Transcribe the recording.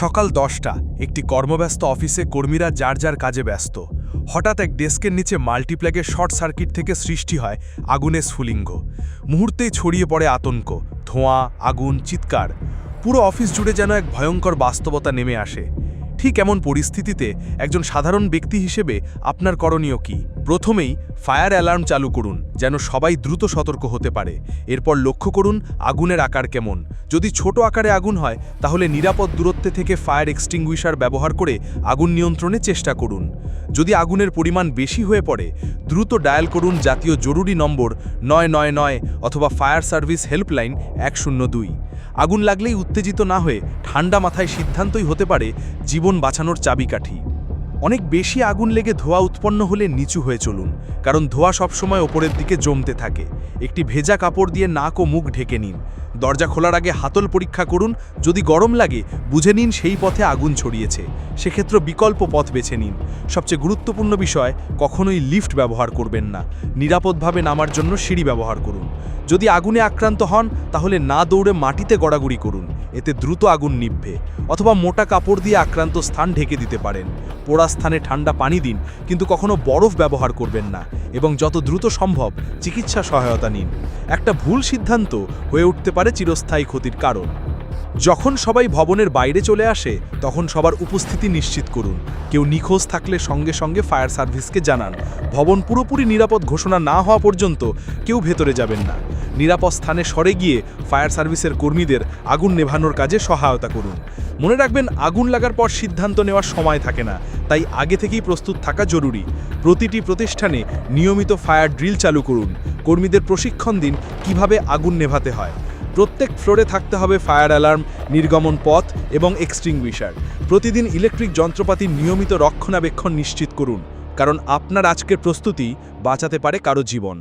সকাল 10টা একটি কর্মব্যস্ত অফিসে কর্মীরা যার যার কাজে ব্যস্ত। হঠাৎ এক ডেস্কের নিচে মাল্টিপ্ল্যাগের শর্ট সার্কিট থেকে সৃষ্টি হয় আগুনের স্ফুলিঙ্গ। মুহূর্তেই ছড়িয়ে পড়ে আতঙ্ক, ধোঁয়া, আগুন, চিৎকার। পুরো অফিস জুড়ে যেন এক ভয়ঙ্কর বাস্তবতা নেমে আসে। ঠিক এমন পরিস্থিতিতে একজন সাধারণ ব্যক্তি হিসেবে আপনার করণীয় কি? প্রথমেই ফায়ার অ্যালার্ম চালু করুন, যেন সবাই দ্রুত সতর্ক হতে পারে। এরপর লক্ষ্য করুন আগুনের আকার কেমন। যদি ছোট আকারে আগুন হয় তাহলে নিরাপদ দূরত্বে থেকে ফায়ার এক্সটিংগুইশার ব্যবহার করে আগুন নিয়ন্ত্রণে চেষ্টা করুন। যদি আগুনের পরিমাণ বেশি হয়ে পড়ে দ্রুত ডায়াল করুন জাতীয় জরুরি নম্বর 999 অথবা ফায়ার সার্ভিস হেল্পলাইন 102। আগুন লাগলেই উত্তেজিত না হয়ে ঠান্ডা মাথায় সিদ্ধান্তই হতে পারে জীবন বাঁচানোর চাবিকাঠি। অনেক বেশি আগুন লেগে ধোঁয়া উৎপন্ন হলে নিচু হয়ে চলুন, কারণ ধোঁয়া সবসময় ওপরের দিকে জমতে থাকে। একটি ভেজা কাপড় দিয়ে নাক ও মুখ ঢেকে নিন। দরজা খোলার আগে হাতল পরীক্ষা করুন। যদি গরম লাগে বুঝে নিন সেই পথে আগুন ছড়িয়েছে। সেক্ষেত্রে বিকল্প পথ বেছে নিন। সবচেয়ে গুরুত্বপূর্ণ বিষয়, কখনোই লিফট ব্যবহার করবেন না। নিরাপদভাবে নামার জন্য সিঁড়ি ব্যবহার করুন। যদি আগুনে আক্রান্ত হন তাহলে না দৌড়ে মাটিতে গড়াগড়ি করুন, এতে দ্রুত আগুন নিভবে। অথবা মোটা কাপড় দিয়ে আক্রান্ত স্থান ঢেকে দিতে পারেন। পোড়া স্থানে ঠান্ডা পানি দিন, কিন্তু কখনো বরফ ব্যবহার করবেন না। এবং যত দ্রুত সম্ভব চিকিৎসা সহায়তা নিন। একটা ভুল সিদ্ধান্ত হয়ে উঠতে পারে চিরস্থায়ী ক্ষতির কারণ। যখন সবাই ভবনের বাইরে চলে আসে তখন সবার উপস্থিতি নিশ্চিত করুন। কেউ নিখোঁজ থাকলে সঙ্গে সঙ্গে ফায়ার সার্ভিসকে জানান। ভবন পুরোপুরি নিরাপদ ঘোষণা না হওয়া পর্যন্ত কেউ ভেতরে যাবেন না। নিরাপদ স্থানে সরে গিয়ে ফায়ার সার্ভিসের কর্মীদের আগুন নেভানোর কাজে সহায়তা করুন। মনে রাখবেন, আগুন লাগার পর সিদ্ধান্ত নেওয়ার সময় থাকে না, তাই আগে থেকেই প্রস্তুত থাকা জরুরি। প্রতিটি প্রতিষ্ঠানে নিয়মিত ফায়ার ড্রিল চালু করুন। কর্মীদের প্রশিক্ষণ দিন কিভাবে আগুন নেভাতে হয়। প্রত্যেক ফ্লোরে থাকতে হবে ফায়ার অ্যালার্ম, নির্গমন পথ এবং এক্সটিংগুইশার। প্রতিদিন ইলেকট্রিক যন্ত্রপাতির নিয়মিত রক্ষণাবেক্ষণ নিশ্চিত করুন, কারণ আপনার আজকের প্রস্তুতি বাঁচাতে পারে কারো জীবন।